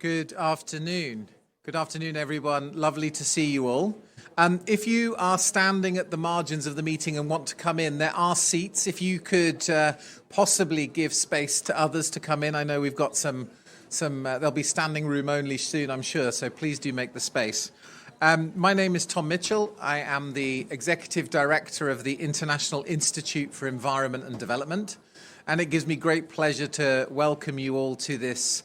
Good afternoon. Good afternoon, everyone. Lovely to see you all. If you are standing at the margins of the meeting and want to come in, there are seats. If you could possibly give space to others to come in. I know we've got some there'll be standing room only soon, I'm sure, so please do make the space. My name is Tom Mitchell. I am the Executive Director of the International Institute for Environment and Development, and it gives me great pleasure to welcome you all to this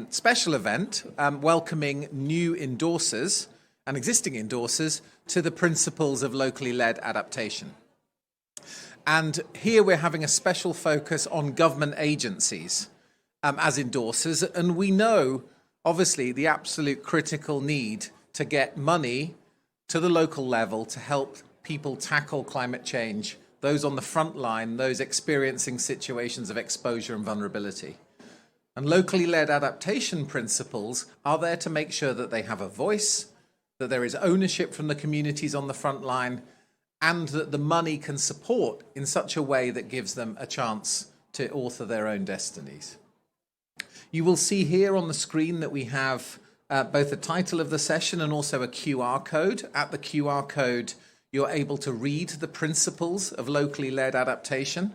special event, welcoming new endorsers and existing endorsers to the principles of locally led adaptation. And here we're having a special focus on government agencies as endorsers, and we know, obviously, the absolute critical need to get money to the local level to help people tackle climate change, those on the front line, those experiencing situations of exposure and vulnerability. And locally led adaptation principles are there to make sure that they have a voice, that there is ownership from the communities on the front line, and that the money can support in such a way that gives them a chance to author their own destinies. You will see here on the screen that we have both the title of the session and also a QR code. At the QR code, you're able to read the principles of locally led adaptation.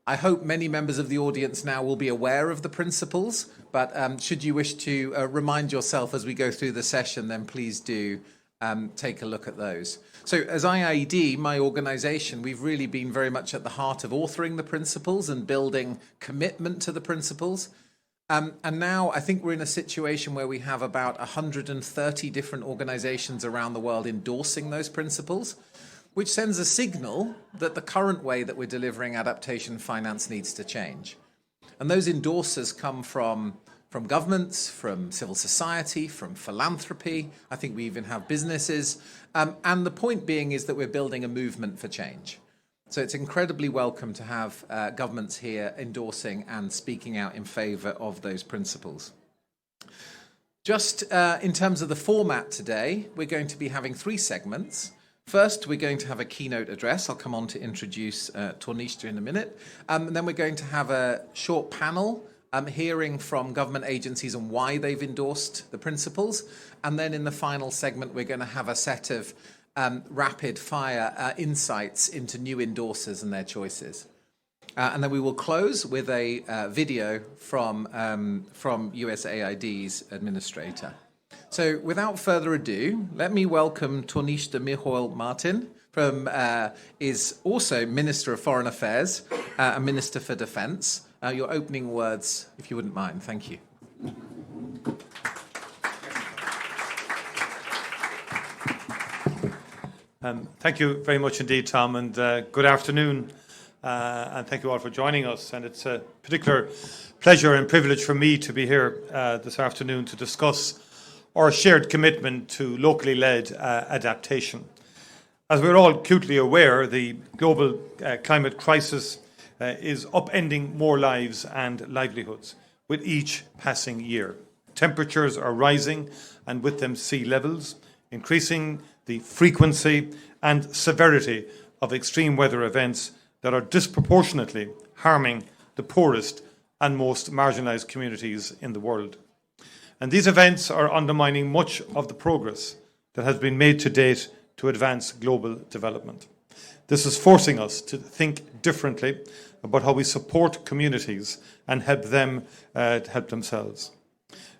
I hope many members of the audience now will be aware of the principles, but should you wish to remind yourself as we go through the session, then please do take a look at those. So as IIED, my organisation, we've really been very much at the heart of authoring the principles and building commitment to the principles. And now I think we're in a situation where we have about 130 different organisations around the world endorsing those principles, which sends a signal that the current way that we're delivering adaptation finance needs to change. And those endorsers come from governments, from civil society, from philanthropy. I think we even have businesses. And the point being is that we're building a movement for change. So it's incredibly welcome to have governments here endorsing and speaking out in favour of those principles. Just in terms of the format today, we're going to be having 3 segments. First, we're going to have a keynote address. I'll come on to introduce Tornishta in a minute. And then we're going to have a short panel hearing from government agencies and why they've endorsed the principles. And then in the final segment, we're going to have a set of rapid fire insights into new endorsers and their choices. And then we will close with a video from USAID's administrator. So without further ado, let me welcome Tornishta Mijoel Martin, is also Minister of Foreign Affairs and Minister for Defence. Your opening words, if you wouldn't mind. Thank you. Thank you very much indeed, Tom, and good afternoon, and thank you all for joining us. And it's a particular pleasure and privilege for me to be here this afternoon to discuss our shared commitment to locally led adaptation. As we're all acutely aware, the global climate crisis is upending more lives and livelihoods with each passing year. Temperatures are rising, and with them sea levels, increasing the frequency and severity of extreme weather events that are disproportionately harming the poorest and most marginalised communities in the world. And these events are undermining much of the progress that has been made to date to advance global development. This is forcing us to think differently about how we support communities and help them help themselves.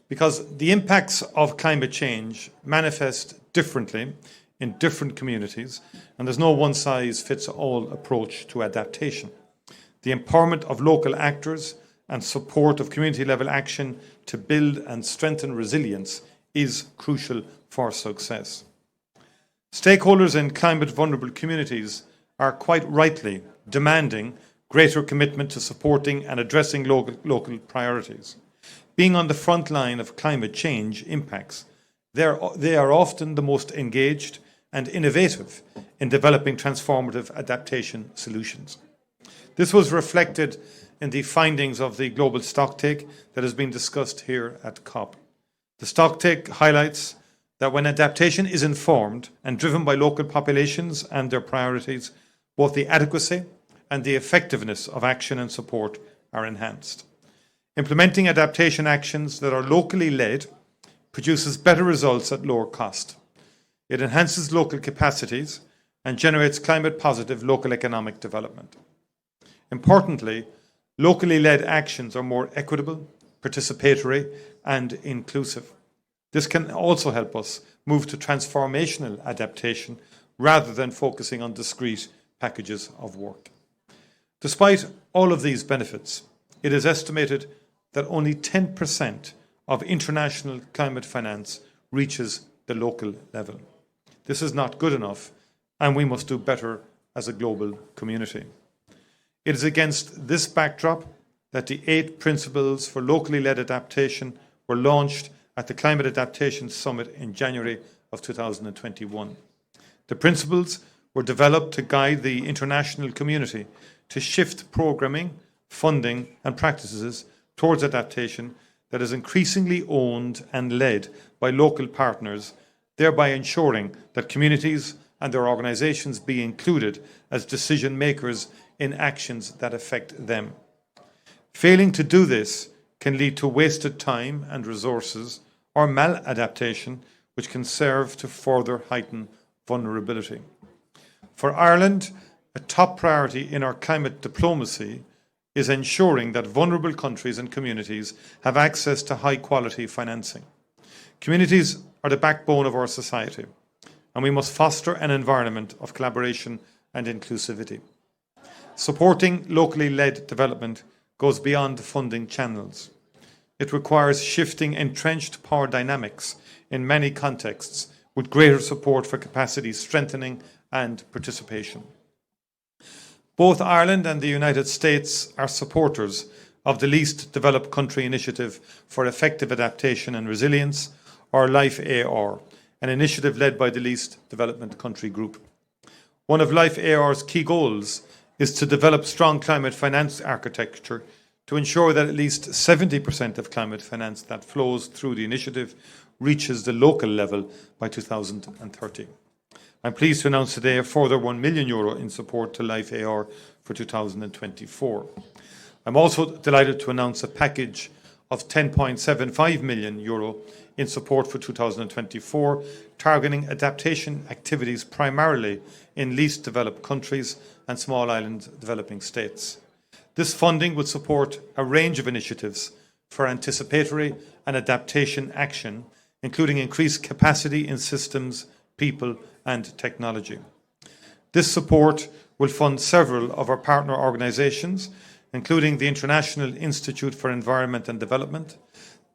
Because the impacts of climate change manifest differently in different communities, and there's no one-size-fits-all approach to adaptation. The empowerment of local actors and support of community-level action to build and strengthen resilience is crucial for success. Stakeholders in climate-vulnerable communities are quite rightly demanding greater commitment to supporting and addressing local priorities. Being on the front line of climate change impacts, they are often the most engaged and innovative in developing transformative adaptation solutions. This was reflected in the findings of the global stocktake that has been discussed here at COP. The stocktake highlights that when adaptation is informed and driven by local populations and their priorities, both the adequacy and the effectiveness of action and support are enhanced. Implementing adaptation actions that are locally led produces better results at lower cost. It enhances local capacities and generates climate-positive local economic development. Importantly, locally led actions are more equitable, participatory, and inclusive. This can also help us move to transformational adaptation rather than focusing on discrete packages of work. Despite all of these benefits, it is estimated that only 10% of international climate finance reaches the local level. This is not good enough, and we must do better as a global community. It is against this backdrop that the 8 principles for locally led adaptation were launched at the Climate Adaptation Summit in January of 2021. The principles were developed to guide the international community to shift programming, funding and practices towards adaptation that is increasingly owned and led by local partners, thereby ensuring that communities and their organisations be included as decision makers in actions that affect them. Failing to do this can lead to wasted time and resources or maladaptation, which can serve to further heighten vulnerability. For Ireland, a top priority in our climate diplomacy is ensuring that vulnerable countries and communities have access to high-quality financing. Communities are the backbone of our society, and we must foster an environment of collaboration and inclusivity. Supporting locally led development goes beyond funding channels. It requires shifting entrenched power dynamics in many contexts with greater support for capacity strengthening and participation. Both Ireland and the United States are supporters of the Least Developed Country Initiative for Effective Adaptation and Resilience, or LIFE-AR, an initiative led by the Least Developed Country Group. One of LIFE-AR's key goals is to develop strong climate finance architecture to ensure that at least 70% of climate finance that flows through the initiative reaches the local level by 2030. I'm pleased to announce today a further €1 million in support to LIFE-AR for 2024. I'm also delighted to announce a package of €10.75 million in support for 2024, targeting adaptation activities primarily in least developed countries and small island developing states. This funding would support a range of initiatives for anticipatory and adaptation action, including increased capacity in systems, people and technology. This support will fund several of our partner organisations, including the International Institute for Environment and Development,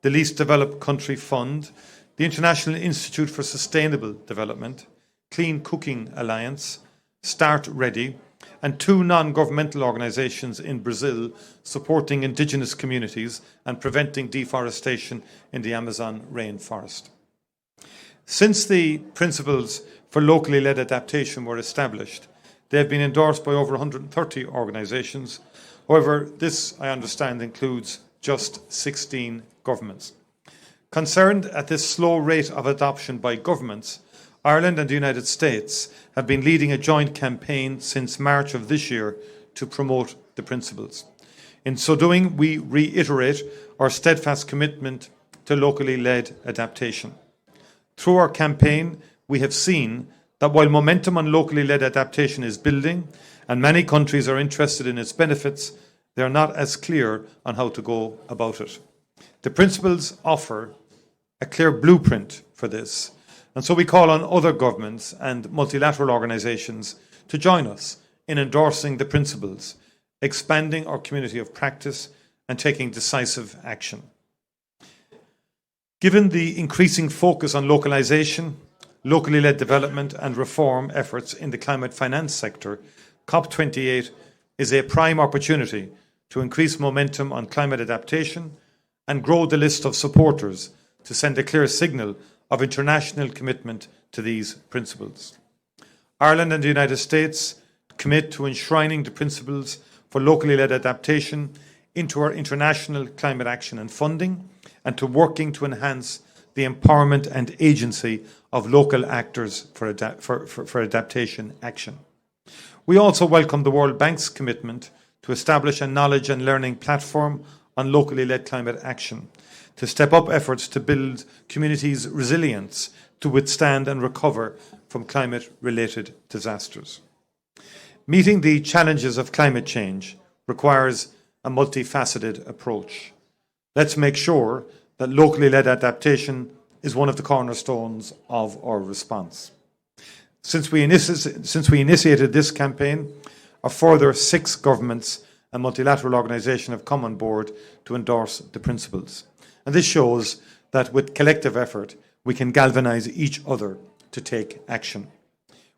the Least Developed Country Fund, the International Institute for Sustainable Development, Clean Cooking Alliance, Start Ready, and 2 non-governmental organisations in Brazil supporting indigenous communities and preventing deforestation in the Amazon rainforest. Since the principles for locally led adaptation were established, they have been endorsed by over 130 organisations. However, this, I understand, includes just 16 governments. Concerned at this slow rate of adoption by governments, Ireland and the United States have been leading a joint campaign since March of this year to promote the principles. In so doing, we reiterate our steadfast commitment to locally led adaptation. Through our campaign, we have seen that while momentum on locally led adaptation is building and many countries are interested in its benefits, they are not as clear on how to go about it. The principles offer a clear blueprint for this, and so we call on other governments and multilateral organisations to join us in endorsing the principles, expanding our community of practice and taking decisive action. Given the increasing focus on localisation, locally led development and reform efforts in the climate finance sector, COP28 is a prime opportunity to increase momentum on climate adaptation and grow the list of supporters to send a clear signal of international commitment to these principles. Ireland and the United States commit to enshrining the principles for locally led adaptation into our international climate action and funding, and to working to enhance the empowerment and agency of local actors for adaptation action. We also welcome the World Bank's commitment to establish a knowledge and learning platform on locally led climate action, to step up efforts to build communities' resilience to withstand and recover from climate-related disasters. Meeting the challenges of climate change requires a multifaceted approach. Let's make sure that locally led adaptation is one of the cornerstones of our response. Since we initiated this campaign, a further 6 governments and multilateral organisations have come on board to endorse the principles. And this shows that with collective effort, we can galvanise each other to take action.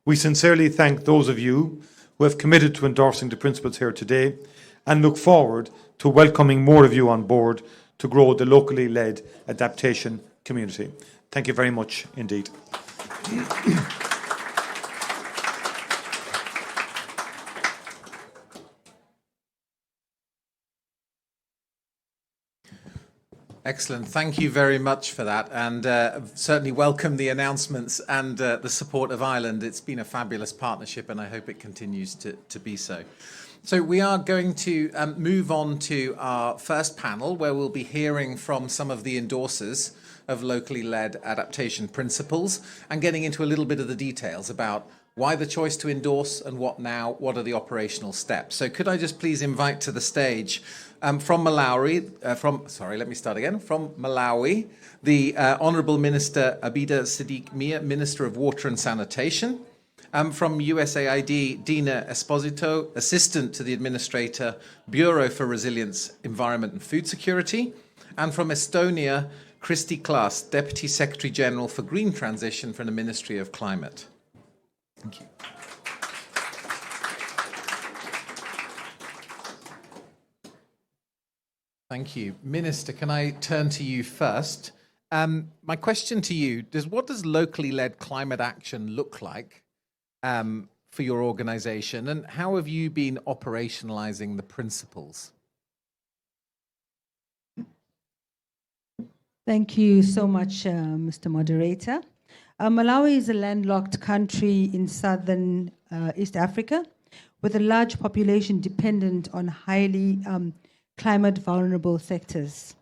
We sincerely thank those of you who have committed to endorsing the principles here today and look forward to welcoming more of you on board to grow the locally led adaptation community. Thank you very much indeed. Excellent. Thank you very much for that, and certainly welcome the announcements and the support of Ireland. It's been a fabulous partnership, and I hope it continues to be so. So we are going to move on to our first panel, where we'll be hearing from some of the endorsers of locally led adaptation principles and getting into a little bit of the details about why the choice to endorse and what now, what are the operational steps. So could I just please invite to the stage from Malawi, the Honourable Minister Abida Sadiq Mia, Minister of Water and Sanitation. From USAID, Dina Esposito, Assistant to the Administrator, Bureau for Resilience, Environment and Food Security. And from Estonia, Kristi Klaas, Deputy Secretary General for Green Transition for the Ministry of Climate. Thank you. Thank you. Minister, can I turn to you first? My question to you, what does locally led climate action look like for your organisation, and how have you been operationalising the principles? Thank you so much, Mr. Moderator. Malawi is a landlocked country in southern East Africa with a large population dependent on highly climate vulnerable sectors.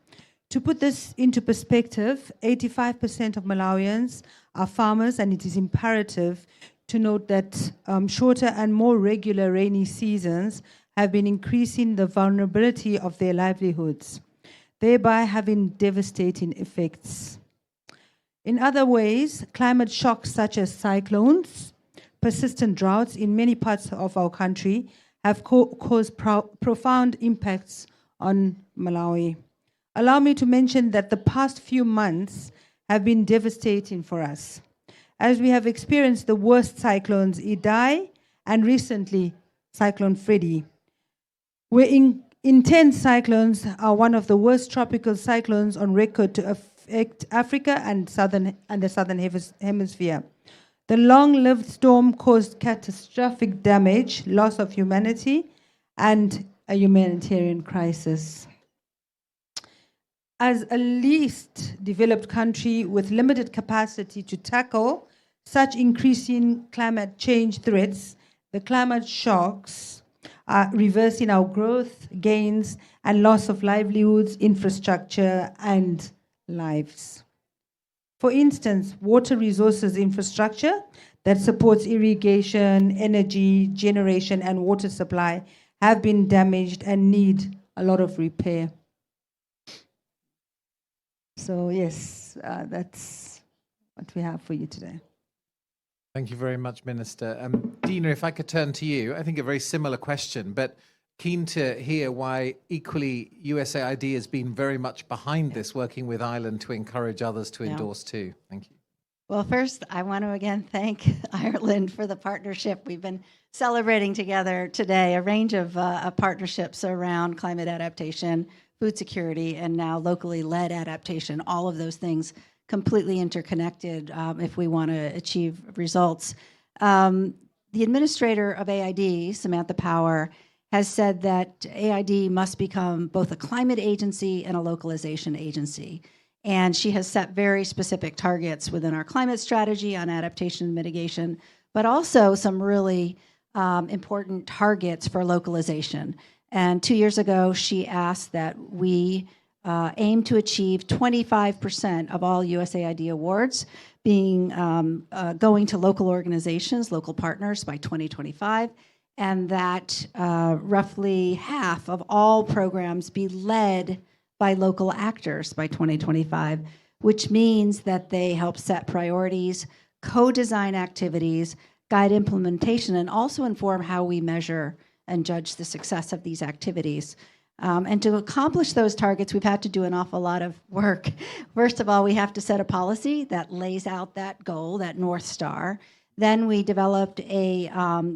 To put this into perspective, 85% of Malawians are farmers, and it is imperative to note that shorter and more regular rainy seasons have been increasing the vulnerability of their livelihoods, thereby having devastating effects. In other ways, climate shocks such as cyclones, persistent droughts in many parts of our country have caused profound impacts on Malawi. Allow me to mention that the past few months have been devastating for us, as we have experienced the worst cyclones Idai and recently Cyclone Freddy. Where intense cyclones are one of the worst tropical cyclones on record to affect Africa and the southern hemisphere. The long-lived storm caused catastrophic damage, loss of humanity, and a humanitarian crisis. As a least developed country with limited capacity to tackle such increasing climate change threats, the climate shocks are reversing our growth, gains, and loss of livelihoods, infrastructure, and lives. For instance, water resources infrastructure that supports irrigation, energy generation, and water supply have been damaged and need a lot of repair. So yes, that's what we have for you today. Thank you very much, Minister. Dina, if I could turn to you, I think a very similar question, but keen to hear why equally USAID has been very much behind this, working with Ireland to encourage others to endorse too. Thank you. Well, first, I want to again thank Ireland for the partnership. We've been celebrating together today a range of partnerships around climate adaptation, food security, and now locally led adaptation. All of those things completely interconnected if we want to achieve results. The administrator of AID, Samantha Power, has said that AID must become both a climate agency and a localization agency. And she has set very specific targets within our climate strategy on adaptation and mitigation, but also some really important targets for localization. And 2 years ago, she asked that we aim to achieve 25% of all USAID awards being going to local organizations, local partners by 2025, and that roughly half of all programs be led by local actors by 2025, which means that they help set priorities, co-design activities, guide implementation, and also inform how we measure and judge the success of these activities. And to accomplish those targets, we've had to do an awful lot of work. First of all, we have to set a policy that lays out that goal, that North Star. Then we developed a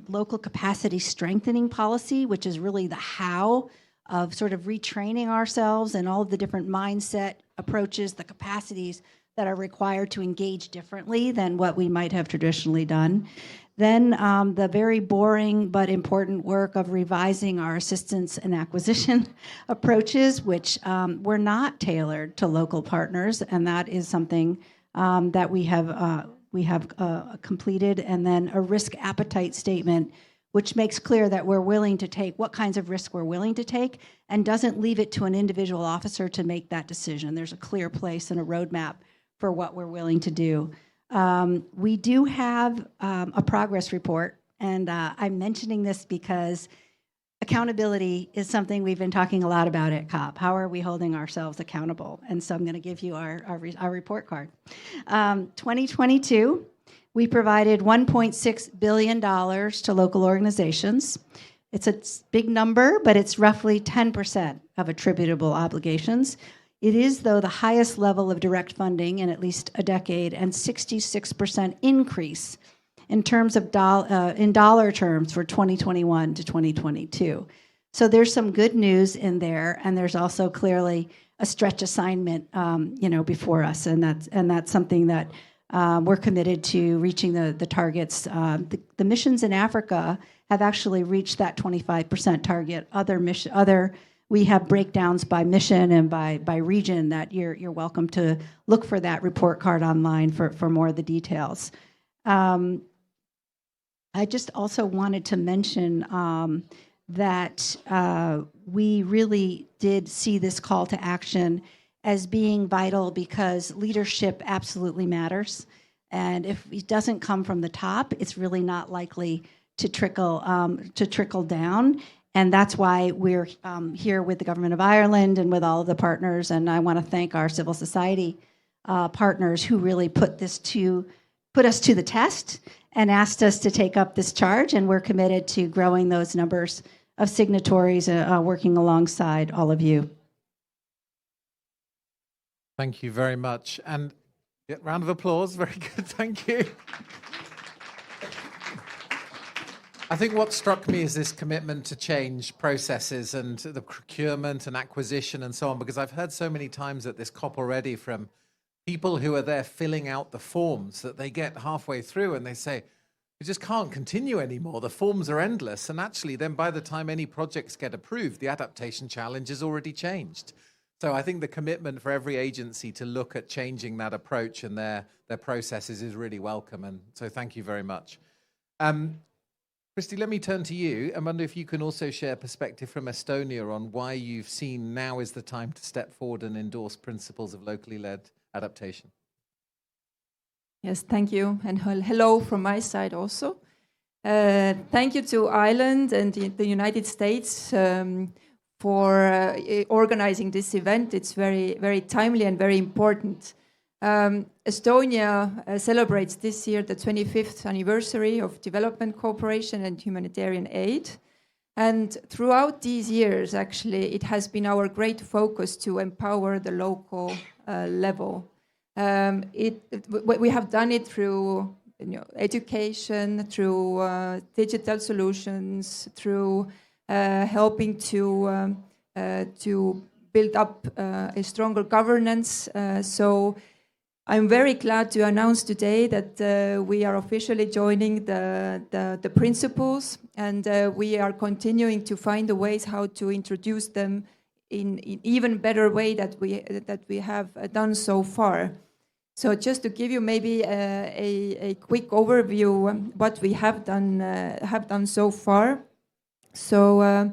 local capacity strengthening policy, which is really the how of sort of retraining ourselves and all of the different mindset approaches, the capacities that are required to engage differently than what we might have traditionally done. Then the very boring but important work of revising our assistance and acquisition approaches, which were not tailored to local partners, and that is something that we have completed. And then a risk appetite statement, which makes clear that we're willing to take what kinds of risks we're willing to take, and doesn't leave it to an individual officer to make that decision. There's a clear place and a roadmap for what we're willing to do. We do have a progress report, and I'm mentioning this because accountability is something we've been talking a lot about at COP. How are we holding ourselves accountable? And so I'm going to give you our report card. 2022, we provided $1.6 billion to local organizations. It's a big number, but it's roughly 10% of attributable obligations. It is, though, the highest level of direct funding in at least a decade, and 66% increase in terms of in dollar terms for 2021 to 2022. So there's some good news in there, and there's also clearly a stretch assignment, before us, and that's something that we're committed to reaching the targets. The missions in Africa have actually reached that 25% target. We have breakdowns by mission and by region that you're welcome to look for that report card online for more of the details. I just also wanted to mention that we really did see this call to action as being vital because leadership absolutely matters. And if it doesn't come from the top, it's really not likely to trickle down. And that's why we're here with the Government of Ireland and with all of the partners. And I want to thank our civil society partners who really put us to the test and asked us to take up this charge. And we're committed to growing those numbers of signatories, working alongside all of you. Thank you very much. And round of applause. Very good. Thank you. I think what struck me is this commitment to change processes and the procurement and acquisition and so on, because I've heard so many times at this COP already from people who are there filling out the forms that they get halfway through and they say, we just can't continue anymore. The forms are endless. And actually, then by the time any projects get approved, the adaptation challenge is already changed. So I think the commitment for every agency to look at changing that approach and their processes is really welcome. And so thank you very much. Christy, let me turn to you. I wonder if you can also share perspective from Estonia on why you've seen now is the time to step forward and endorse principles of locally led adaptation. Yes, thank you. And hello from my side also. Thank you to Ireland and the United States for organizing this event. It's very, very timely and very important. Estonia celebrates this year the 25th anniversary of development cooperation and humanitarian aid. And throughout these years, actually, it has been our great focus to empower the local level. We have done it through education, through digital solutions, through helping to build up a stronger governance. So I'm very glad to announce today that we are officially joining the principles, and we are continuing to find the ways how to introduce them in even better way that we have done so far. So just to give you maybe a quick overview what we have done so far. So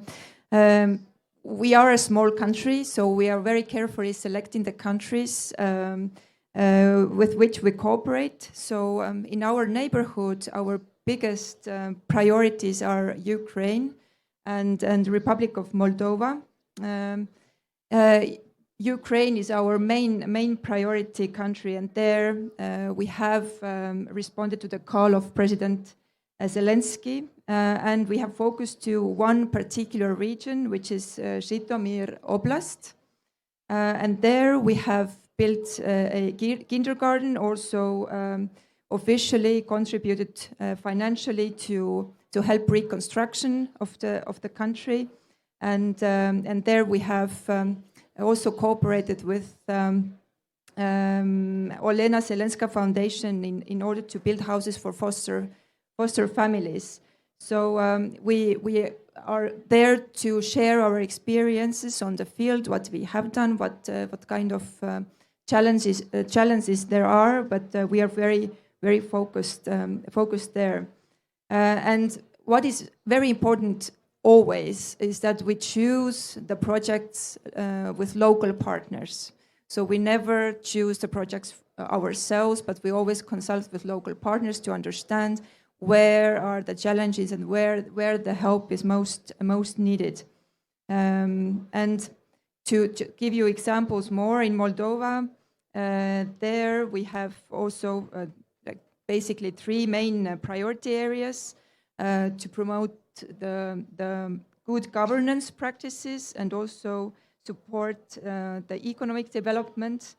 We are a small country, so we are very carefully selecting the countries with which we cooperate. So in our neighborhood, our biggest priorities are Ukraine and Republic of Moldova. Ukraine is our main priority country, and there we have responded to the call of President Zelensky, and we have focused to one particular region, which is Zhytomyr Oblast. And there we have built a kindergarten, also officially contributed financially to help reconstruction of the country. And there we have also cooperated with Olena Zelenska Foundation in order to build houses for foster families. So we are there to share our experiences on the field, what we have done, what kind of challenges there are, but we are very focused there. And what is very important always is that we choose the projects with local partners. So we never choose the projects ourselves, but we always consult with local partners to understand where are the challenges and where the help is most needed. And to give you examples more, in Moldova, there we have also basically three main priority areas to promote the good governance practices and also support the economic development,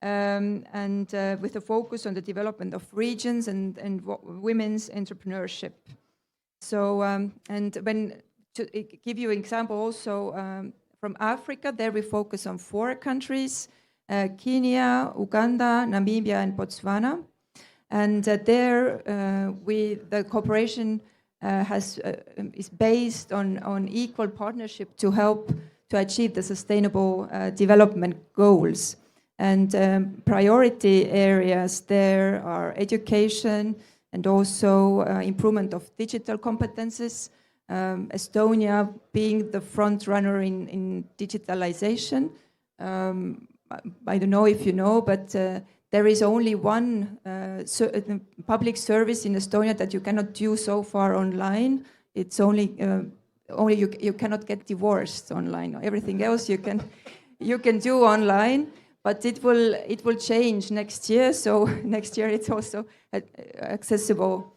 and with a focus on the development of regions and women's entrepreneurship. So, and when to give you an example also from Africa, there we focus on 4 countries, Kenya, Uganda, Namibia, and Botswana. And there the cooperation is based on equal partnership to help to achieve the sustainable development goals. And priority areas there are education and also improvement of digital competences. Estonia being the front runner in digitalization. I don't know if you know, but there is only one public service in Estonia that you cannot do so far online. It's only you cannot get divorced online. Everything else you can do online, but it will change next year. So next year it's also accessible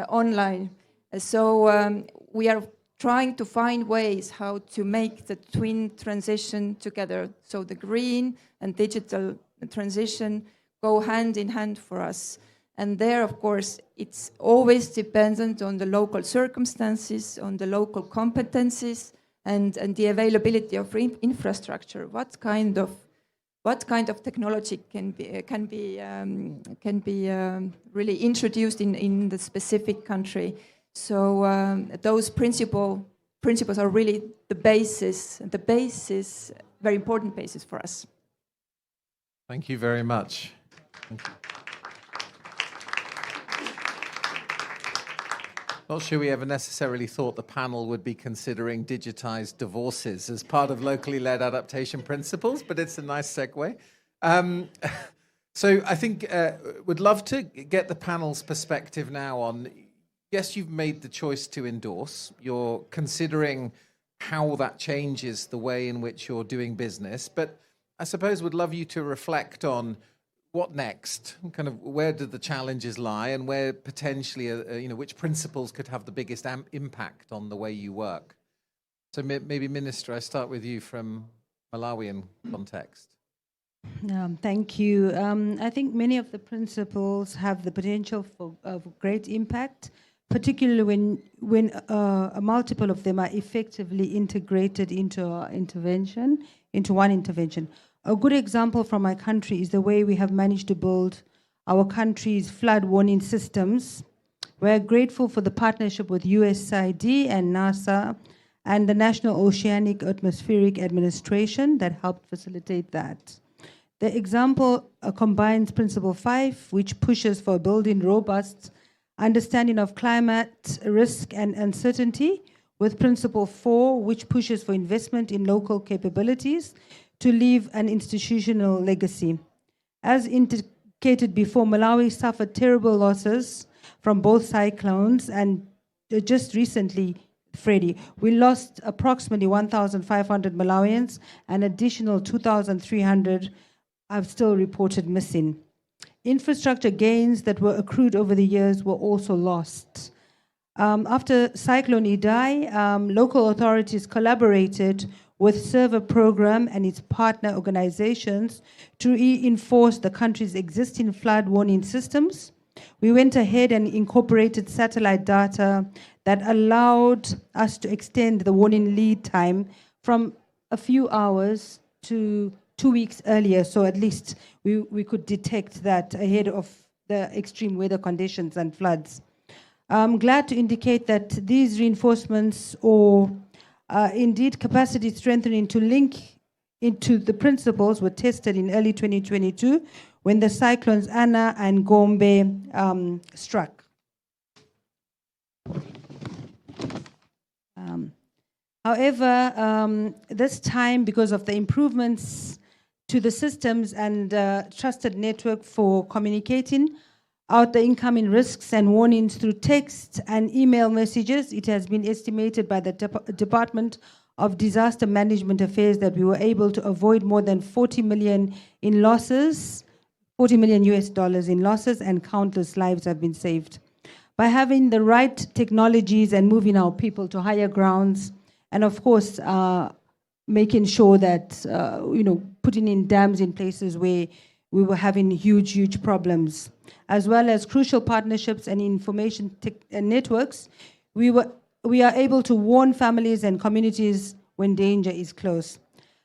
online. So we are trying to find ways how to make the twin transition together. So the green and digital transition go hand in hand for us. And there, of course, it's always dependent on the local circumstances, on the local competencies, and the availability of infrastructure. What kind of technology can be really introduced in the specific country? So those principles are really the basis, very important basis for us. Thank you very much. Thank you. Not sure we ever necessarily thought the panel would be considering digitized divorces as part of locally led adaptation principles, but it's a nice segue. So I think would love to get the panel's perspective now on, yes, you've made the choice to endorse. You're considering how that changes the way in which you're doing business, but I suppose would love you to reflect on what next, kind of where do the challenges lie and where potentially, which principles could have the biggest impact on the way you work. So maybe Minister, I start with you from Malawian context. Thank you. I think many of the principles have the potential of great impact, particularly when a multiple of them are effectively integrated into one intervention. A good example from my country is the way we have managed to build our country's flood warning systems. We're grateful for the partnership with USAID and NASA and the National Oceanic Atmospheric Administration that helped facilitate that. The example combines Principle 5, which pushes for building robust understanding of climate risk and uncertainty, with Principle 4, which pushes for investment in local capabilities to leave an institutional legacy. As indicated before, Malawi suffered terrible losses from both cyclones, and just recently, Freddie, we lost approximately 1,500 Malawians, and additional 2,300 have still reported missing. Infrastructure gains that were accrued over the years were also lost. After Cyclone Idai, local authorities collaborated with Server Program and its partner organizations to reinforce the country's existing flood warning systems. We went ahead and incorporated satellite data that allowed us to extend the warning lead time from a few hours to 2 weeks earlier, so at least we could detect that ahead of the extreme weather conditions and floods. I'm glad to indicate that these reinforcements or indeed capacity strengthening to link into the principles were tested in early 2022 when the cyclones Anna and Gombe struck. However, this time, because of the improvements to the systems and trusted network for communicating out the incoming risks and warnings through text and email messages, it has been estimated by the Department of Disaster Management Affairs that we were able to avoid more than 40 million in losses, $40 million in losses, and countless lives have been saved. By having the right technologies and moving our people to higher grounds, and of course, making sure that, putting in dams in places where we were having huge problems, as well as crucial partnerships and information networks, we are able to warn families and communities when danger is close.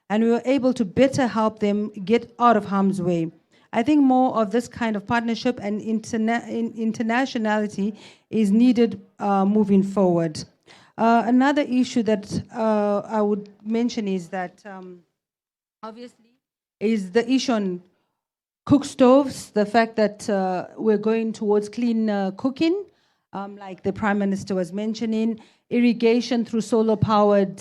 And we were able to better help them get out of harm's way. I think more of this kind of partnership and internationality is needed moving forward. Another issue that I would mention is that, obviously, is the issue on cook stoves, the fact that we're going towards clean cooking, like the Prime Minister was mentioning, irrigation through solar-powered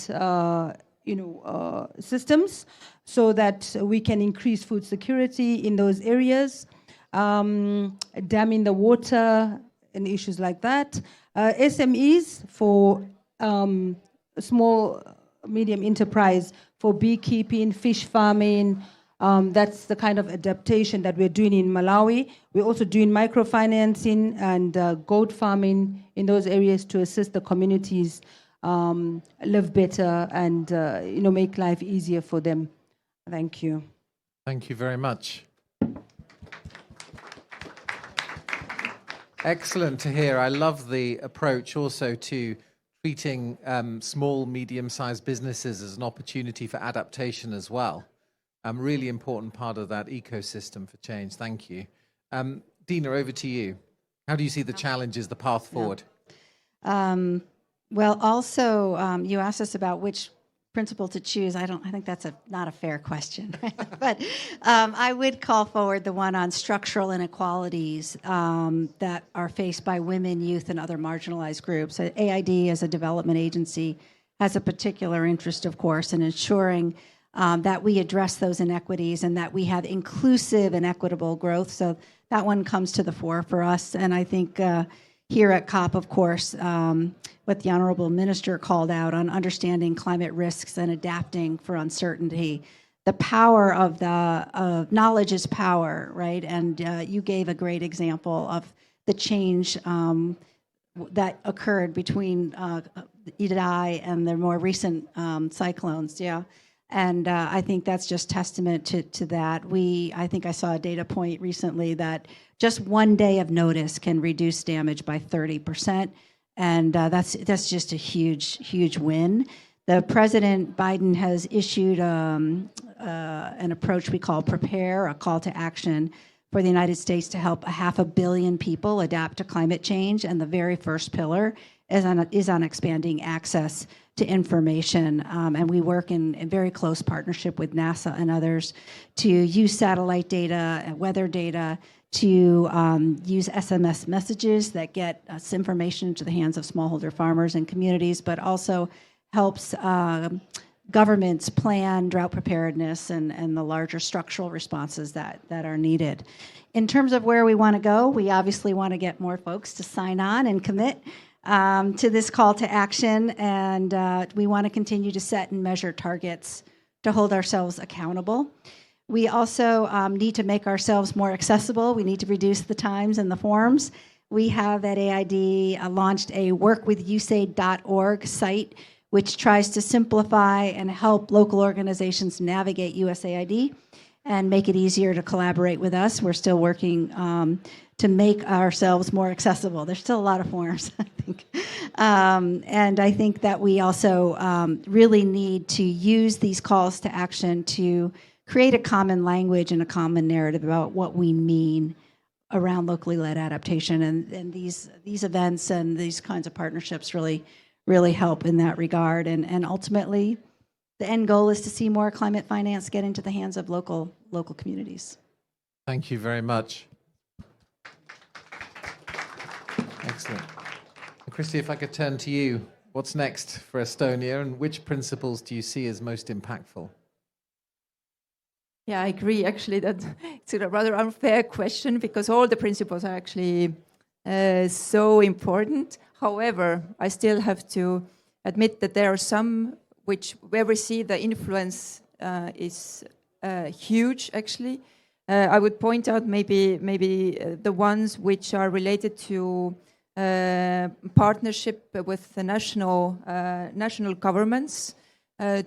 systems so that we can increase food security in those areas, damming the water and issues like that. SMEs for small, medium enterprise for beekeeping, fish farming. That's the kind of adaptation that we're doing in Malawi. We're also doing microfinancing and goat farming in those areas to assist the communities live better and make life easier for them. Thank you. Thank you very much. Excellent to hear. I love the approach also to treating small, medium-sized businesses as an opportunity for adaptation as well. Really important part of that ecosystem for change. Thank you. Dina, over to you. How do you see the challenges, the path forward? Well, also, you asked us about which principle to choose. I think that's not a fair question. But I would call forward the one on structural inequalities that are faced by women, youth, and other marginalized groups. AID, as a development agency, has a particular interest, of course, in ensuring that we address those inequities and that we have inclusive and equitable growth. So that one comes to the fore for us. And I think here at COP, of course, what the Honorable Minister called out on understanding climate risks and adapting for uncertainty. The power of knowledge is power, right? And you gave a great example of the change that occurred between Idai and the more recent cyclones, yeah. And I think that's just testament to that. I think I saw a data point recently that just one day of notice can reduce damage by 30%. And that's just a huge win. The President Biden has issued an approach we call Prepare, a call to action for the United States to help 500 million people adapt to climate change. And the very first pillar is on expanding access to information. And we work in very close partnership with NASA and others to use satellite data and weather data to use SMS messages that get us information into the hands of smallholder farmers and communities, but also helps governments plan drought preparedness and the larger structural responses that are needed. In terms of where we want to go, we obviously want to get more folks to sign on and commit to this call to action, and we want to continue to set and measure targets to hold ourselves accountable. We also need to make ourselves more accessible. We need to reduce the times and the forms. We have at AID launched a workwithusaid.org site, which tries to simplify and help local organizations navigate USAID and make it easier to collaborate with us. We're still working to make ourselves more accessible. There's still a lot of forms, I think. And I think that we also really need to use these calls to action to create a common language and a common narrative about what we mean around locally led adaptation. And these events and these kinds of partnerships really help in that regard. And ultimately, the end goal is to see more climate finance get into the hands of local communities. Thank you very much. Excellent. Christy, if I could turn to you, what's next for Estonia and which principles do you see as most impactful? Yeah, I agree. Actually, that it's a rather unfair question because all the principles are actually so important. However, I still have to admit that there are some where we see the influence is huge. Actually, I would point out maybe the ones which are related to partnership with the national governments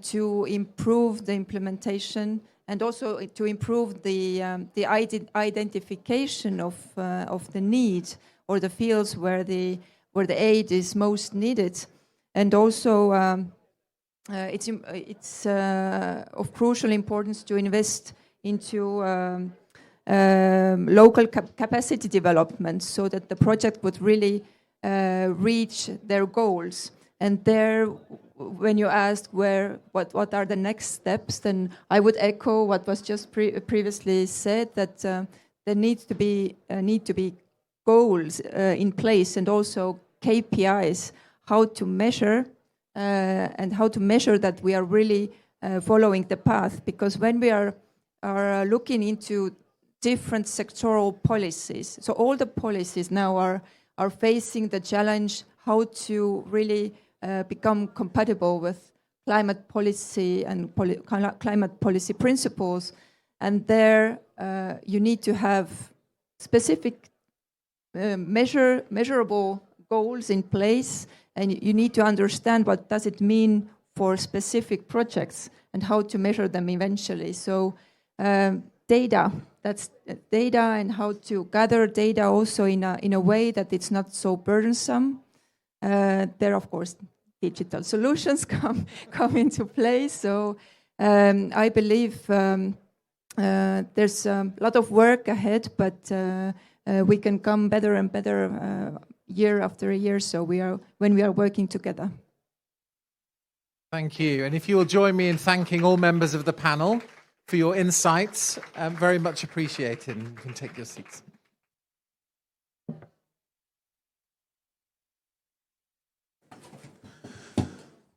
to improve the implementation. And also to improve the identification of the need or the fields where the aid is most needed, and also it's of crucial importance to invest into local capacity development so that the project would really reach their goals. And there, when you asked what are the next steps, then I would echo what was just previously said, that there needs to be goals in place and also KPIs, how to measure that we are really following the path. Because when we are looking into different sectoral policies, so all the policies now are facing the challenge how to really become compatible with climate policy and climate policy principles. And there you need to have specific measurable goals in place, and you need to understand what does it mean for specific projects and how to measure them eventually. So data, that's data, and how to gather data also in a way that it's not so burdensome. There, of course, digital solutions come into play. So I believe there's a lot of work ahead, but we can come better and better year after year. So when we are working together. Thank you. And if you will join me in thanking all members of the panel for your insights, very much appreciated. You can take your seats.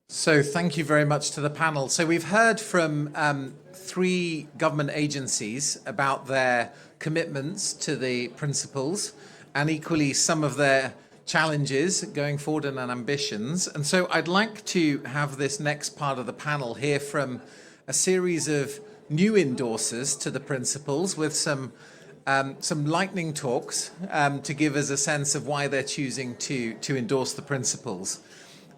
So thank you very much to the panel. So we've heard from 3 government agencies about their commitments to the principles and equally some of their challenges going forward and ambitions. And so I'd like to have this next part of the panel hear from a series of new endorsers to the principles with some lightning talks to give us a sense of why they're choosing to endorse the principles.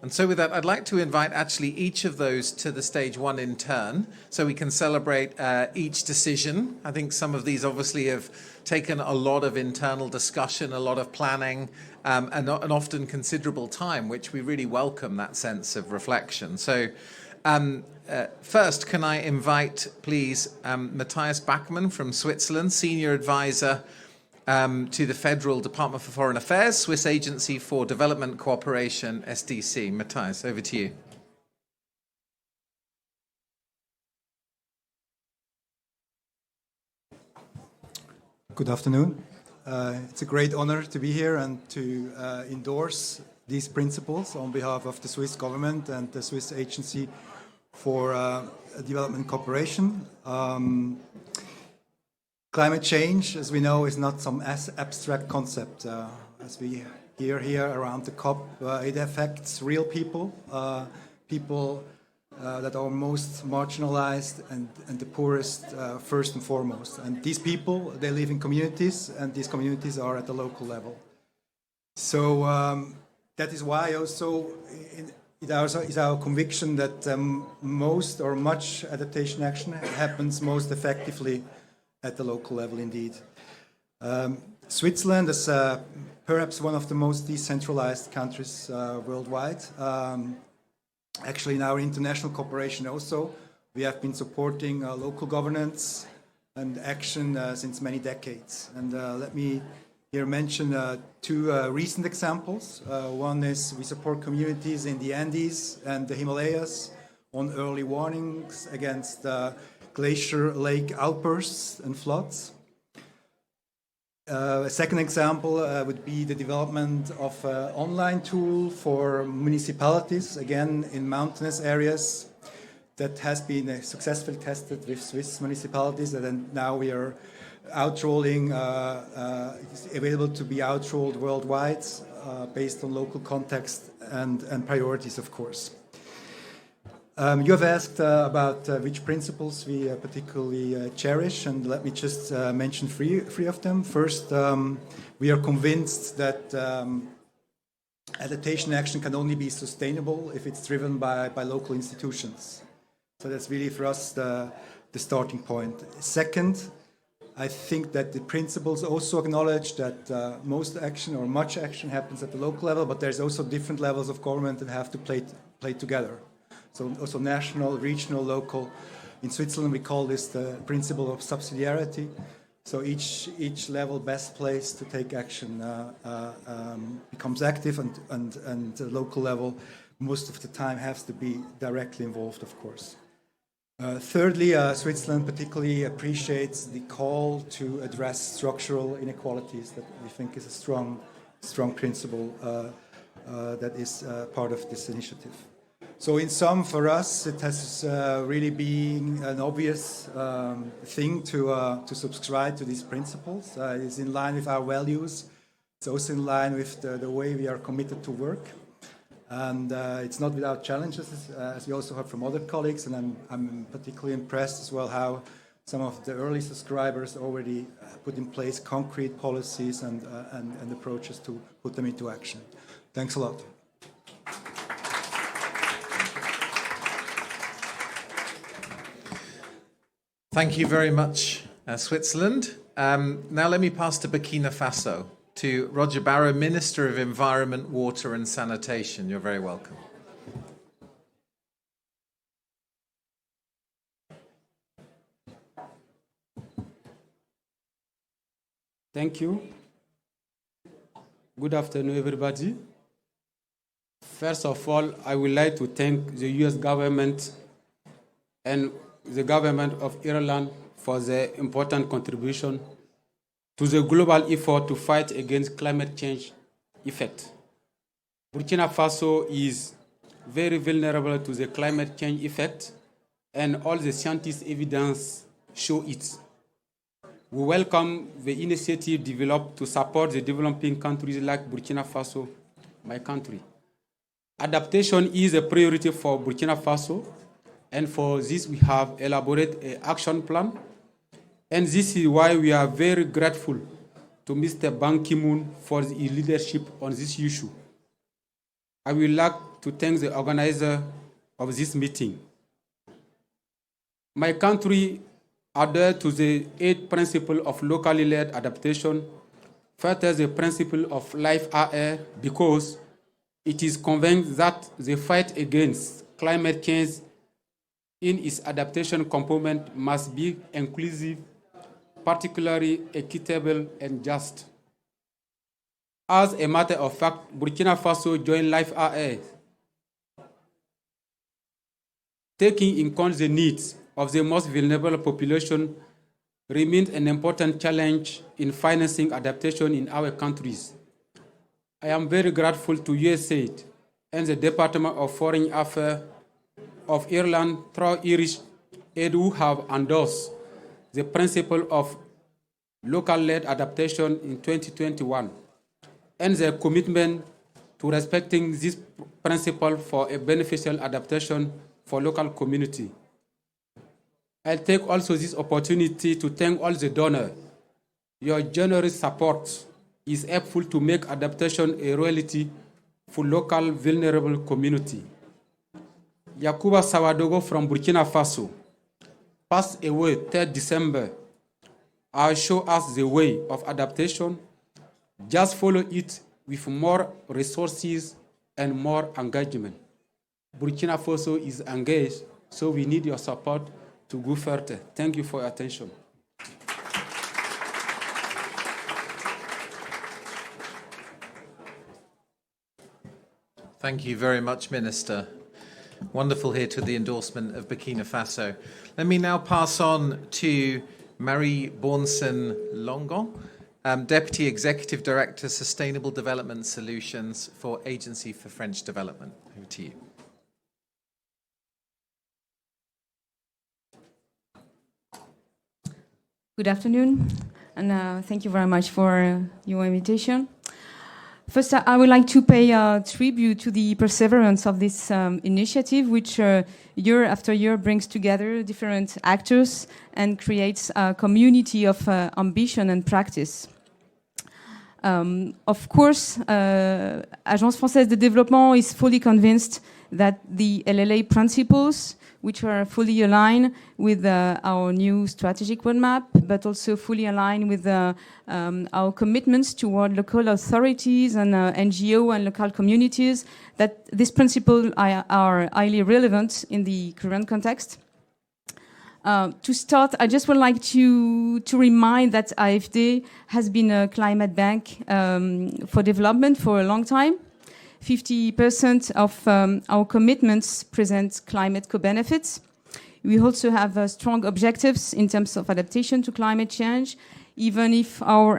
And so with that, I'd like to invite actually each of those to the stage one in turn so we can celebrate each decision. I think some of these obviously have taken a lot of internal discussion, a lot of planning, and often considerable time, which we really welcome that sense of reflection. So first, can I invite, please, Matthias Bachmann from Switzerland, Senior Advisor to the Federal Department for Foreign Affairs, Swiss Agency for Development Cooperation, SDC. Matthias, over to you. Good afternoon. It's a great honor to be here and to endorse these principles on behalf of the Swiss government and the Swiss Agency for Development Cooperation. Climate change, as we know, is not some abstract concept. As we hear here around the COP, it affects real people, people that are most marginalized and the poorest first and foremost. And these people, they live in communities, and these communities are at the local level. So that is why also it also is our conviction that most or much adaptation action happens most effectively at the local level indeed. Switzerland is perhaps one of the most decentralized countries worldwide. Actually, in our international cooperation also, we have been supporting local governance and action since many decades. And let me here mention two recent examples. One is we support communities in the Andes and the Himalayas on early warnings against glacier lake outbursts and floods. A second example would be the development of an online tool for municipalities, again in mountainous areas, that has been successfully tested with Swiss municipalities, and now we are outrolling, it's available to be outrolled worldwide based on local context and priorities, of course. You have asked about which principles we particularly cherish, and let me just mention three of them. First, we are convinced that adaptation action can only be sustainable if it's driven by local institutions. So that's really for us the starting point. Second, I think that the principles also acknowledge that most action or much action happens at the local level, but there's also different levels of government that have to play together. So also national, regional, local. In Switzerland, we call this the principle of subsidiarity. So each level best placed to take action becomes active, and the local level most of the time has to be directly involved, of course. Thirdly, Switzerland particularly appreciates the call to address structural inequalities that we think is a strong principle that is part of this initiative. So in sum, for us, it has really been an obvious thing to subscribe to these principles. It's in line with our values. It's also in line with the way we are committed to work. And it's not without challenges, as we also heard from other colleagues. And I'm particularly impressed as well how some of the early subscribers already put in place concrete policies and approaches to put them into action. Thanks a lot. Thank you very much, Switzerland. Now let me pass to Burkina Faso, to Roger Barrow, Minister of Environment, Water and Sanitation. You're very welcome. Thank you. Good afternoon, everybody. First of all, I would like to thank the US government and the government of Ireland for their important contribution to the global effort to fight against climate change effect. Burkina Faso is very vulnerable to the climate change effect, and all the scientific evidence show it. We welcome the initiative developed to support the developing countries like Burkina Faso, my country. Adaptation is a priority for Burkina Faso, and for this we have elaborated an action plan. And this is why we are very grateful to Mr. Ban Ki-moon for his leadership on this issue. I would like to thank the organizer of this meeting. My country adheres to the 8 principles of locally led adaptation. First is the principle of life air, because it is convinced that the fight against climate change in its adaptation component must be inclusive, particularly equitable and just. As a matter of fact, Burkina Faso joined Life AR, taking in account the needs of the most vulnerable population remains an important challenge in financing adaptation in our countries. I am very grateful to USAID and the Department of Foreign Affairs of Ireland through Irish Aid who have endorsed the principle of local-led adaptation in 2021 and their commitment to respecting this principle for a beneficial adaptation for local community. I'll take also this opportunity to thank all the donors. Your generous support is helpful to make adaptation a reality for local vulnerable community. Yakuba Sawadogo from Burkina Faso passed away 3rd December. Show us the way of adaptation. Just follow it with more resources and more engagement. Burkina Faso is engaged, so we need your support to go further. Thank you for your attention. Thank you very much, Minister. Wonderful here to the endorsement of Burkina Faso. Let me now pass on to Marie Bornson Longon, Deputy Executive Director, Sustainable Development Solutions for Agency for French Development. Over to you. Good afternoon, and thank you very much for your invitation. First, I would like to pay tribute to the perseverance of this initiative, which year after year brings together different actors and creates a community of ambition and practice. Of course, Agence Française de Développement is fully convinced that the LLA principles, which are fully aligned with our new strategic roadmap, but also fully aligned with our commitments toward local authorities and NGO and local communities, that these principles are highly relevant in the current context. To start, I just would like to remind that AFD has been a climate bank for development for a long time. 50% of our commitments present climate co-benefits. We also have strong objectives in terms of adaptation to climate change, even if our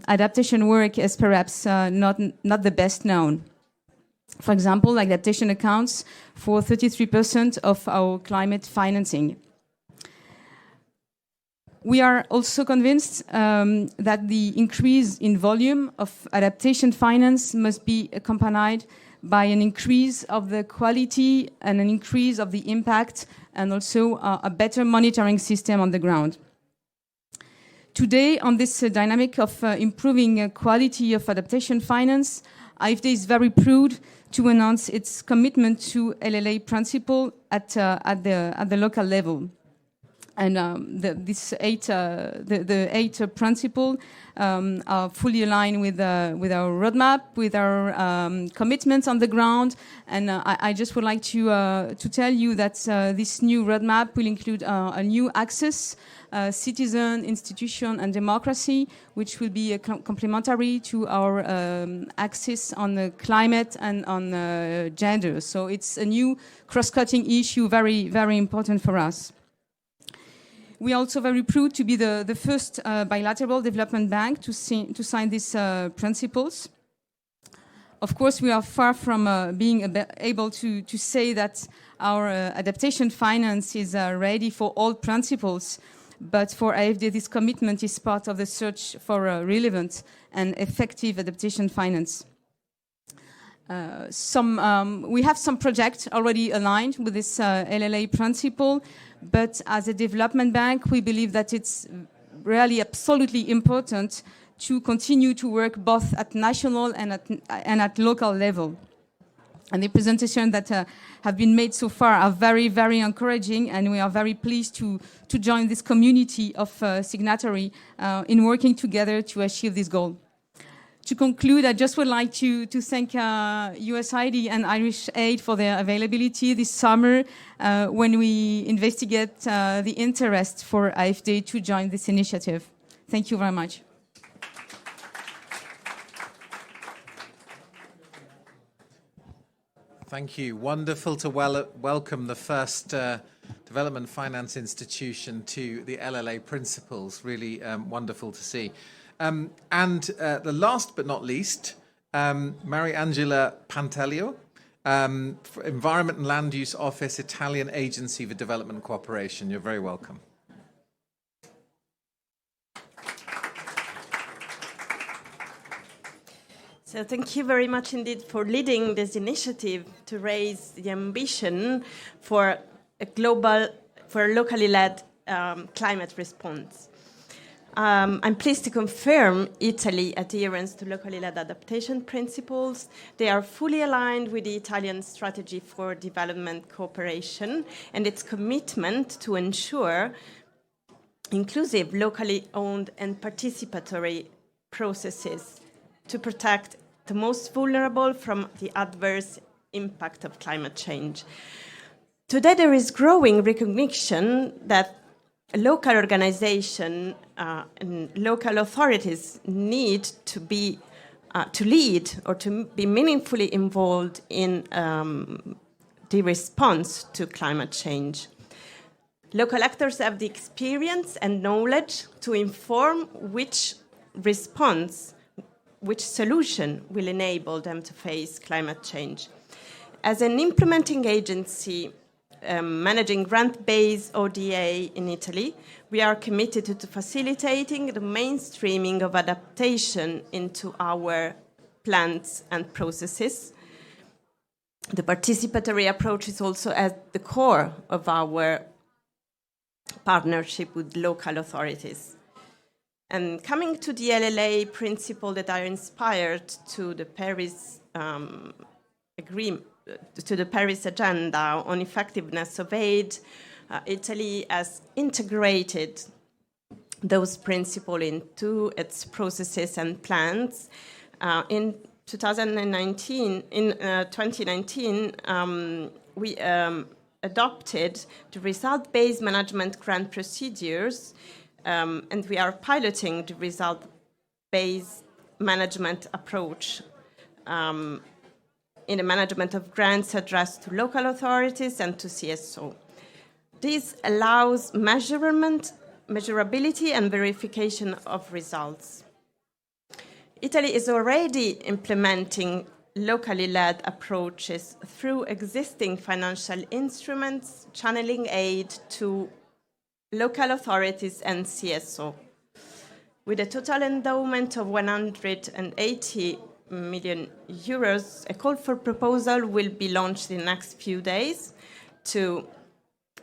adaptation work is perhaps not the best known. For example, adaptation accounts for 33% of our climate financing. We are also convinced that the increase in volume of adaptation finance must be accompanied by an increase of the quality and an increase of the impact, and also a better monitoring system on the ground. Today, on this dynamic of improving quality of adaptation finance, AFD is very proud to announce its commitment to LLA principle at the local level. And the eight principles are fully aligned with our roadmap, with our commitments on the ground. And I just would like to tell you that this new roadmap will include a new axis, citizen, institution, and democracy, which will be complementary to our axis on the climate and on gender. So it's a new cross-cutting issue, very, very important for us. We are also very proud to be the first bilateral development bank to sign these principles. Of course, we are far from being able to say that our adaptation finance is ready for all principles, but for AFD, this commitment is part of the search for relevant and effective adaptation finance. We have some projects already aligned with this LLA principle, but as a development bank, we believe that it's really absolutely important to continue to work both at national and at local level. And the presentations that have been made so far are very, very encouraging, and we are very pleased to join this community of signatories in working together to achieve this goal. To conclude, I just would like to thank USAID and Irish Aid for their availability this summer when we investigate the interest for AFD to join this initiative. Thank you very much. Thank you. Wonderful to welcome the first development finance institution to the LLA principles. Really wonderful to see. And the last but not least, Mariangela Pantelio, Environment and Land Use Office, Italian Agency for Development Cooperation. You're very welcome. So thank you very much indeed for leading this initiative to raise the ambition for a locally led climate response. I'm pleased to confirm Italy's adherence to locally led adaptation principles. They are fully aligned with the Italian strategy for development cooperation and its commitment to ensure inclusive, locally owned and participatory processes to protect the most vulnerable from the adverse impact of climate change. Today, there is growing recognition that local organizations and local authorities need to be to lead or to be meaningfully involved in the response to climate change. Local actors have the experience and knowledge to inform which response, which solution will enable them to face climate change. As an implementing agency managing grant-based ODA in Italy, we are committed to facilitating the mainstreaming of adaptation into our plans and processes. The participatory approach is also at the core of our partnership with local authorities. And coming to the LLA principle that are inspired to the Paris agreement, to the Paris Agenda on effectiveness of aid, Italy has integrated those principles into its processes and plans. In 2019, we adopted the result-based management grant procedures, and we are piloting the result-based management approach in the management of grants addressed to local authorities and to CSO. This allows measurability and verification of results. Italy is already implementing locally led approaches through existing financial instruments, channeling aid to local authorities and CSO. With a total endowment of 180 million euros, a call for proposal will be launched in the next few days to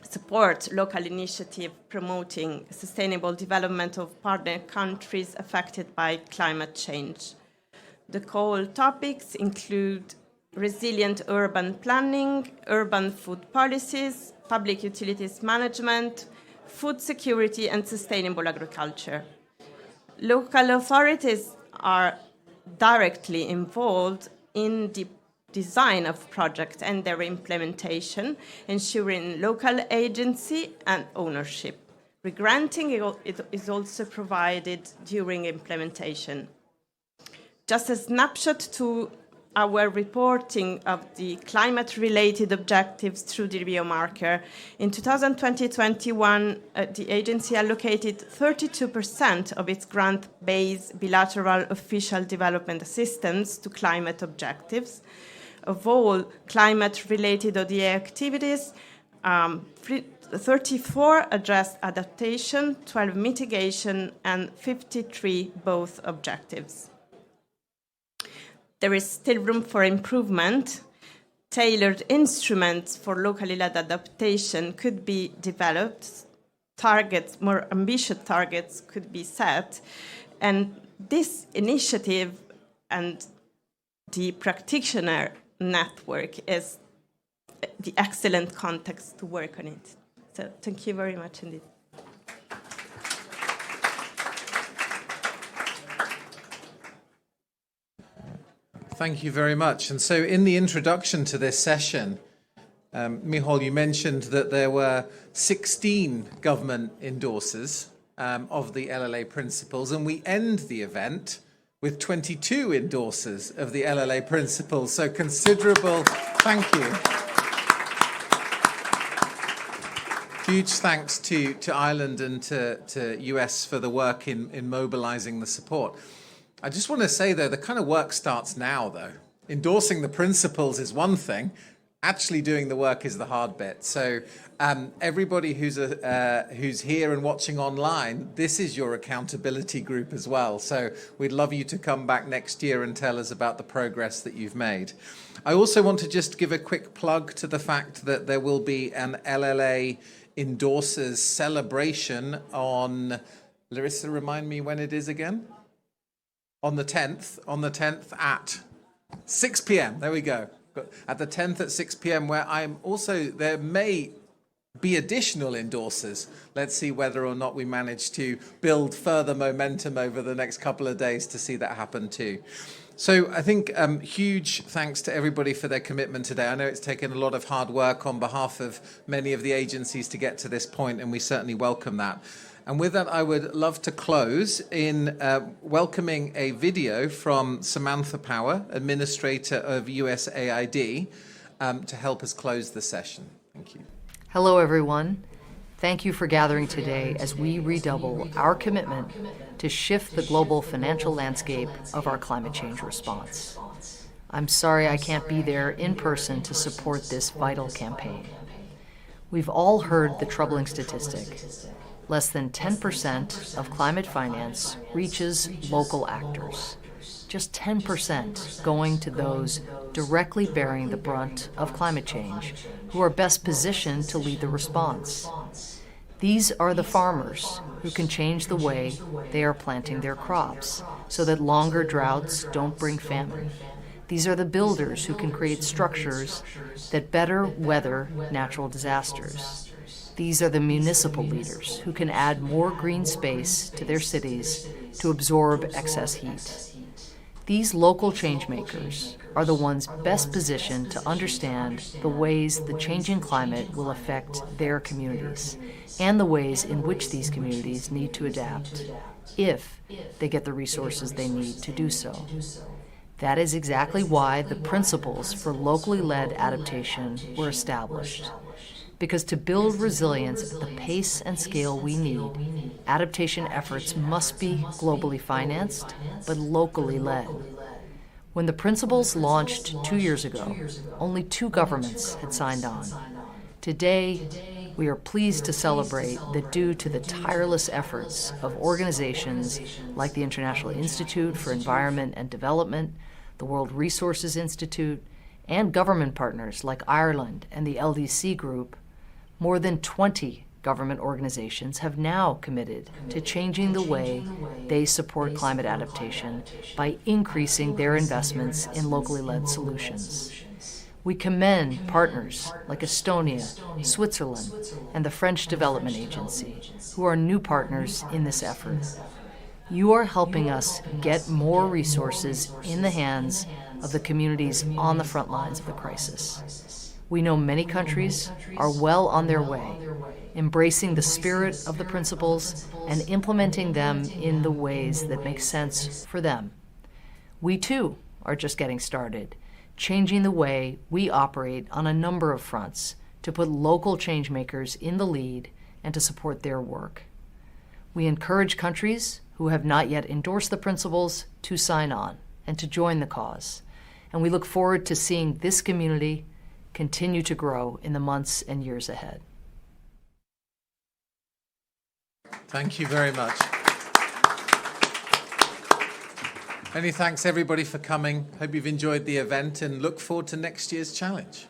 support local initiative promoting sustainable development of partner countries affected by climate change. The call topics include resilient urban planning, urban food policies, public utilities management, food security, and sustainable agriculture. Local authorities are directly involved in the design of projects and their implementation, ensuring local agency and ownership. Regranting is also provided during implementation. Just a snapshot to our reporting of the climate-related objectives through the biomarker. In 2020-21, the agency allocated 32% of its grant-based bilateral official development assistance to climate objectives. Of all climate-related ODA activities, 34 addressed adaptation, 12 mitigation, and 53 both objectives. There is still room for improvement. Tailored instruments for locally led adaptation could be developed. Targets, more ambitious targets could be set. And this initiative and the practitioner network is the excellent context to work on it. So thank you very much indeed. Thank you very much. And so in the introduction to this session, Michal, you mentioned that there were 16 government endorsers of the LLA principles, and we end the event with 22 endorsers of the LLA principles. So considerable, thank you. Huge thanks to Ireland and to US for the work in mobilizing the support. I just want to say, though, the kind of work starts now, though. Endorsing the principles is one thing. Actually doing the work is the hard bit. So everybody who's here and watching online, this is your accountability group as well. So we'd love you to come back next year and tell us about the progress that you've made. I also want to just give a quick plug to the fact that there will be an LLA Endorsers celebration on, Larissa, remind me when it is again? On the 10th at 6 p.m. There we go. At the 10th at 6 p.m. where I'm also, there may be additional endorsers. Let's see whether or not we manage to build further momentum over the next couple of days to see that happen too. So I think huge thanks to everybody for their commitment today. I know it's taken a lot of hard work on behalf of many of the agencies to get to this point, and we certainly welcome that. And with that, I would love to close in welcoming a video from Samantha Power, Administrator of USAID, to help us close the session. Thank you. Hello, everyone. Thank you for gathering today as we redouble our commitment to shift the global financial landscape of our climate change response. I'm sorry I can't be there in person to support this vital campaign. We've all heard the troubling statistic. Less than 10% of climate finance reaches local actors. Just 10% going to those directly bearing the brunt of climate change, who are best positioned to lead the response. These are the farmers who can change the way they are planting their crops so that longer droughts don't bring famine. These are the builders who can create structures that better weather natural disasters. These are the municipal leaders who can add more green space to their cities to absorb excess heat. These local changemakers are the ones best positioned to understand the ways the changing climate will affect their communities and the ways in which these communities need to adapt, if they get the resources they need to do so. That is exactly why the principles for locally led adaptation were established. Because to build resilience at the pace and scale we need, adaptation efforts must be globally financed, but locally led. When the principles launched 2 years ago, only 2 governments had signed on. Today, we are pleased to celebrate that due to the tireless efforts of organizations like the International Institute for Environment and Development, the World Resources Institute, and government partners like Ireland and the LDC Group, more than 20 government organizations have now committed to changing the way they support climate adaptation by increasing their investments in locally led solutions. We commend partners like Estonia, Switzerland, and the French Development Agency, who are new partners in this effort. You are helping us get more resources in the hands of the communities on the front lines of the crisis. We know many countries are well on their way, embracing the spirit of the principles and implementing them in the ways that make sense for them. We too are just getting started, changing the way we operate on a number of fronts to put local changemakers in the lead and to support their work. We encourage countries who have not yet endorsed the principles to sign on and to join the cause. And we look forward to seeing this community continue to grow in the months and years ahead. Thank you very much. Many thanks everybody for coming. Hope you've enjoyed the event and look forward to next year's challenge.